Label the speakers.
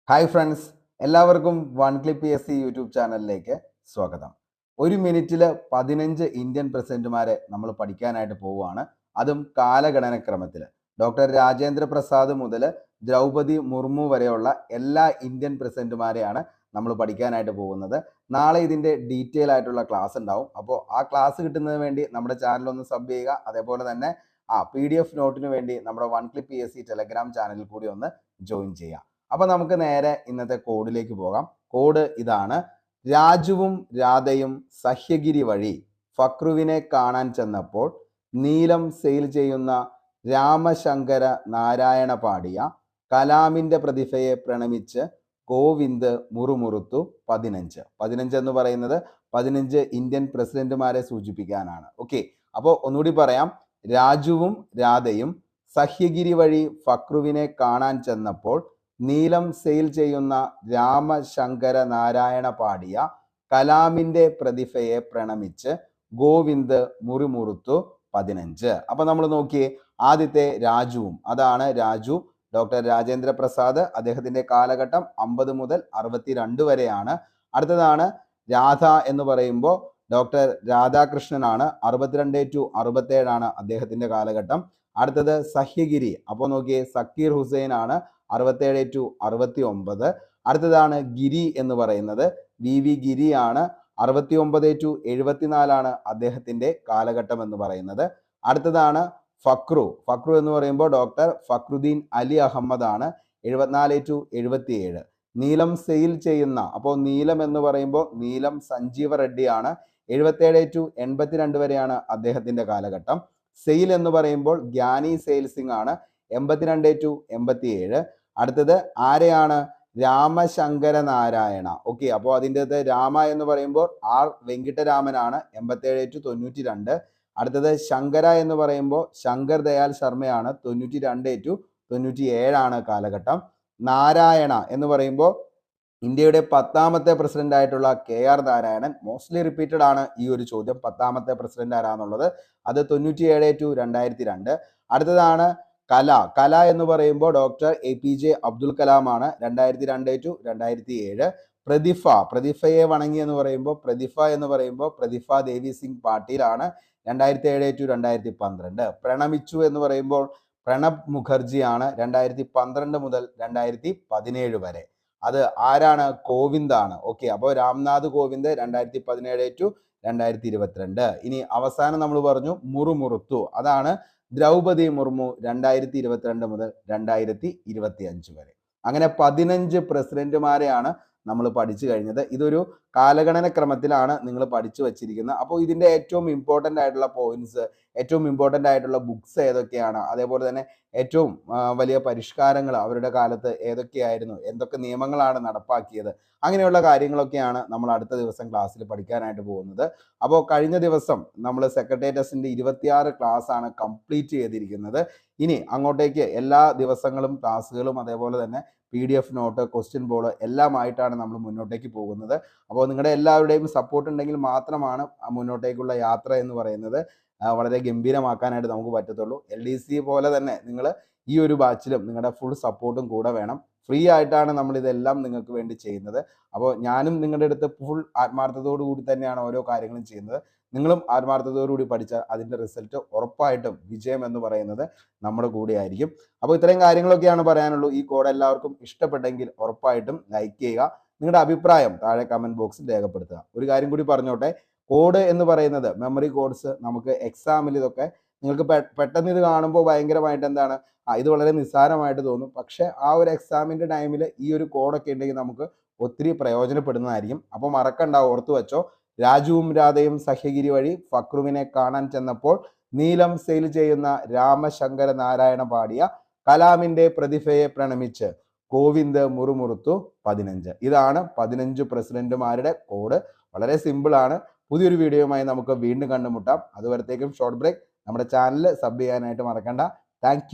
Speaker 1: Hi friends, എല്ലാവർക്കും one clip PSC YouTube ചാനലിലേക്ക് സ്വാഗതം. ഒരു മിനിറ്റിൽ 15 ഇന്ത്യൻ പ്രസിഡന്റുമാരെ നമ്മൾ പഠിക്കാനായിട്ട് പോവുകയാണ്. അതും കാലഗണനക്രമത്തിൽ. ഡോക്ടർ രാജേന്ദ്ര പ്രസാദ് മുതൽ ദ്രൗപദി മുർമു വരെയുള്ള എല്ലാ ഇന്ത്യൻ പ്രസിഡന്റുമാരെയാണ് നമ്മൾ പഠിക്കാനായിട്ട് പോകുന്നത്. നാളെ ഇതിൻ്റെ ഡീറ്റെയിൽ ആയിട്ടുള്ള ക്ലാസ് ഉണ്ടാവും. അപ്പോൾ ആ ക്ലാസ് കിട്ടുന്നതിന് വേണ്ടി നമ്മുടെ ചാനൽ ഒന്ന് സബ് ചെയ്യുക. അതേപോലെ തന്നെ PDF നോട്ടിന് വേണ്ടി നമ്മുടെ വൺ ക്ലിപ്പ് PSC ടെലഗ്രാം ചാനലിൽ കൂടി ഒന്ന് ജോയിൻ ചെയ്യുക. അപ്പൊ നമുക്ക് നേരെ ഇന്നത്തെ കോഡിലേക്ക് പോകാം. കോഡ് ഇതാണ്: രാജുവും രാധയും സഹ്യഗിരി വഴി ഫക്രുവിനെ കാണാൻ ചെന്നപ്പോൾ നീലം സെയിൽ ചെയ്യുന്ന രാമശങ്കര നാരായണ പാടിയ കലാമിന്റെ പ്രതിഭയെ പ്രണമിച്ച് ഗോവിന്ദ് മുറുമുറുത്തു 15 എന്ന് പറയുന്നത് 15 ഇന്ത്യൻ പ്രസിഡന്റുമാരെ സൂചിപ്പിക്കാനാണ്. ഓക്കെ, അപ്പോൾ ഒന്നുകൂടി പറയാം. രാജുവും രാധയും സഹ്യഗിരി വഴി ഫക്രുവിനെ കാണാൻ ചെന്നപ്പോൾ നീലം സെയിൽ ചെയ്യുന്ന രാമശങ്കര നാരായണ പാടിയ കലാമിന്റെ പ്രതിഭയെ പ്രണമിച്ച് ഗോവിന്ദ് മുറുമുറുത്തു 15. അപ്പൊ നമ്മൾ നോക്കിയേ, ആദ്യത്തെ രാജുവും, അതാണ് രാജു ഡോക്ടർ രാജേന്ദ്ര പ്രസാദ്. അദ്ദേഹത്തിന്റെ കാലഘട്ടം 50 മുതൽ 62 വരെയാണ്. അടുത്തതാണ് രാധ എന്ന് പറയുമ്പോൾ ഡോക്ടർ രാധാകൃഷ്ണനാണ്. 62 to 67 ആണ് അദ്ദേഹത്തിന്റെ കാലഘട്ടം. അടുത്തത് സഹ്യഗിരി, അപ്പോൾ നോക്കിയേ, സക്കീർ ഹുസൈൻ ആണ്. 67 to 69. അടുത്തതാണ് ഗിരി എന്ന് പറയുന്നത് VV ഗിരി ആണ്. 69 to 74 ആണ് അദ്ദേഹത്തിന്റെ കാലഘട്ടം എന്ന് പറയുന്നത്. അടുത്തതാണ് ഫക്രു എന്ന് പറയുമ്പോൾ ഡോക്ടർ ഫക്രുദ്ദീൻ അലി അഹമ്മദ് ആണ്. 74 to 77. നീലം സെയിൽ ചെയ്യുന്ന, അപ്പോൾ നീലം എന്ന് പറയുമ്പോൾ നീലം സഞ്ജീവ റെഡ്ഡി ആണ്. 77 to 82 വരെയാണ് അദ്ദേഹത്തിന്റെ കാലഘട്ടം. സെയിൽ എന്ന് പറയുമ്പോൾ ഗ്യാനി സെയിൽ സിംഗ് ആണ്. 82 to 87. അടുത്തത് ആരെയാണ്? രാമശങ്കര നാരായണ. ഓക്കെ, അപ്പോൾ അതിൻ്റെ രാമ എന്ന് പറയുമ്പോൾ R വെങ്കിട്ടരാമനാണ്. 87 to 92. അടുത്തത് ശങ്കര എന്ന് പറയുമ്പോൾ ശങ്കർ ദയാൽ ശർമ്മയാണ്. 92 to 97 ആണ് കാലഘട്ടം. നാരായണ എന്ന് പറയുമ്പോൾ ഇന്ത്യയുടെ 10ാമത്തെ പ്രസിഡന്റ് ആയിട്ടുള്ള KR നാരായണൻ. മോസ്റ്റ്ലി റിപ്പീറ്റഡ് ആണ് ഈ ഒരു ചോദ്യം, 10ാമത്തെ പ്രസിഡന്റ് ആരാന്നുള്ളത്. അത് 97 to 2002. അടുത്തതാണ് കല എന്ന് പറയുമ്പോൾ ഡോക്ടർ APJ അബ്ദുൽ കലാം ആണ്. 2002 to 2007. പ്രതിഭയെ വണങ്ങി എന്ന് പറയുമ്പോൾ പ്രതിഭ ദേവി സിംഗ് പാട്ടീലാണ്. 2007 to 2012. പ്രണമിച്ചു എന്ന് പറയുമ്പോൾ പ്രണബ് മുഖർജി ആണ്. 2012 മുതൽ 2017 വരെ. അത് ആരാണ്? കോവിന്ദ് ആണ്. ഓക്കെ, അപ്പോൾ രാംനാഥ് കോവിന്ദ് 2017 to 2022. ഇനി അവസാനം നമ്മൾ പറഞ്ഞു മുറുമുറുത്തു, അതാണ് ദ്രൗപദി മുർമു 2022 മുതൽ 2025 വരെ. അങ്ങനെ 15 പ്രസിഡന്റുമാരെയാണ് നമ്മൾ പഠിച്ചു കഴിഞ്ഞത്. ഇതൊരു കാലഗണന ക്രമത്തിലാണ് നിങ്ങൾ പഠിച്ചു വച്ചിരിക്കുന്നത്. അപ്പോൾ ഇതിൻ്റെ ഏറ്റവും ഇമ്പോർട്ടൻ്റ് ആയിട്ടുള്ള പോയിന്റ്സ്, ഏറ്റവും ഇമ്പോർട്ടൻ്റ് ആയിട്ടുള്ള ബുക്സ് ഏതൊക്കെയാണ്, അതേപോലെ തന്നെ ഏറ്റവും വലിയ പരിഷ്കാരങ്ങൾ അവരുടെ കാലത്ത് ഏതൊക്കെയായിരുന്നു, എന്തൊക്കെ നിയമങ്ങളാണ് നടപ്പാക്കിയത്, അങ്ങനെയുള്ള കാര്യങ്ങളൊക്കെയാണ് നമ്മൾ അടുത്ത ദിവസം ക്ലാസ്സിൽ പഠിക്കാനായിട്ട് പോകുന്നത്. അപ്പോൾ കഴിഞ്ഞ ദിവസം നമ്മൾ സെക്രട്ടേറിയറ്റിന്റെ 26 ക്ലാസ് ആണ് കംപ്ലീറ്റ് ചെയ്തിരിക്കുന്നത്. ഇനി അങ്ങോട്ടേക്ക് എല്ലാ ദിവസങ്ങളും ക്ലാസ്സുകളും അതേപോലെ തന്നെ PDF നോട്ട്, ക്വസ്റ്റ്യൻ ബോർഡ് എല്ലാമായിട്ടാണ് നമ്മൾ മുന്നോട്ടേക്ക് പോകുന്നത്. അപ്പോൾ നിങ്ങളുടെ എല്ലാവരുടെയും സപ്പോർട്ട് ഉണ്ടെങ്കിൽ മാത്രമാണ് മുന്നോട്ടേക്കുള്ള യാത്ര എന്ന് പറയുന്നത് വളരെ ഗംഭീരമാക്കാനായിട്ട് നമുക്ക് പറ്റത്തുള്ളൂ. LDC പോലെ തന്നെ നിങ്ങൾ ഈ ഒരു ബാച്ചിലും നിങ്ങളുടെ ഫുൾ സപ്പോർട്ടും കൂടെ വേണം. ഫ്രീ ആയിട്ടാണ് നമ്മൾ ഇതെല്ലാം നിങ്ങൾക്ക് വേണ്ടി ചെയ്യുന്നത്. അപ്പോൾ ഞാനും നിങ്ങളുടെ അടുത്ത് ഫുൾ ആത്മാർത്ഥതയോടു കൂടി തന്നെയാണ് ഓരോ കാര്യങ്ങളും ചെയ്യുന്നത്. നിങ്ങളും ആത്മാർത്ഥതയോടുകൂടി പഠിച്ചാൽ അതിൻ്റെ റിസൾട്ട് ഉറപ്പായിട്ടും വിജയം എന്ന് പറയുന്നത് നമ്മുടെ കൂടെ ആയിരിക്കും. അപ്പോൾ ഇത്രയും കാര്യങ്ങളൊക്കെയാണ് പറയാനുള്ളൂ. ഈ കോഡ് എല്ലാവർക്കും ഇഷ്ടപ്പെട്ടെങ്കിൽ ഉറപ്പായിട്ടും ലൈക്ക് ചെയ്യുക. നിങ്ങളുടെ അഭിപ്രായം താഴെ കമൻറ്റ് ബോക്സിൽ രേഖപ്പെടുത്തുക. ഒരു കാര്യം കൂടി പറഞ്ഞോട്ടെ, കോഡ് എന്ന് പറയുന്നത് മെമ്മറി കോഡ്സ് നമുക്ക് എക്സാമിൽ ഇതൊക്കെ നിങ്ങൾക്ക് പെട്ടെന്ന് ഇത് കാണുമ്പോൾ ഭയങ്കരമായിട്ട് എന്താണ്, ഇത് വളരെ നിസ്സാരമായിട്ട് തോന്നും. പക്ഷെ ആ ഒരു എക്സാമിൻ്റെ ടൈമിൽ ഈ ഒരു കോഡൊക്കെ ഉണ്ടെങ്കിൽ നമുക്ക് ഒത്തിരി പ്രയോജനപ്പെടുന്നതായിരിക്കും. അപ്പോൾ മറക്കണ്ട, ഓർത്തു വെച്ചോ. രാജുവും രാധയും സഹ്യഗിരി വഴി ഫക്രുവിനെ കാണാൻ ചെന്നപ്പോൾ നീലം സെയിൽ ചെയ്യുന്ന രാമശങ്കര നാരായണ പാടിയ കലാമിന്റെ പ്രതിഭയെ പ്രണമിച്ച് ഗോവിന്ദ് മുറുമുറുത്തു 15. ഇതാണ് 15 പ്രസിഡന്റുമാരുടെ കോഡ്. വളരെ സിമ്പിൾ ആണ്. പുതിയൊരു വീഡിയോയുമായി നമുക്ക് വീണ്ടും കണ്ടുമുട്ടാം. അതുവരത്തേക്കും ഷോർട്ട് ബ്രേക്ക്. നമ്മുടെ ചാനൽ സബ് ചെയ്യാനായിട്ട് മറക്കണ്ട. താങ്ക്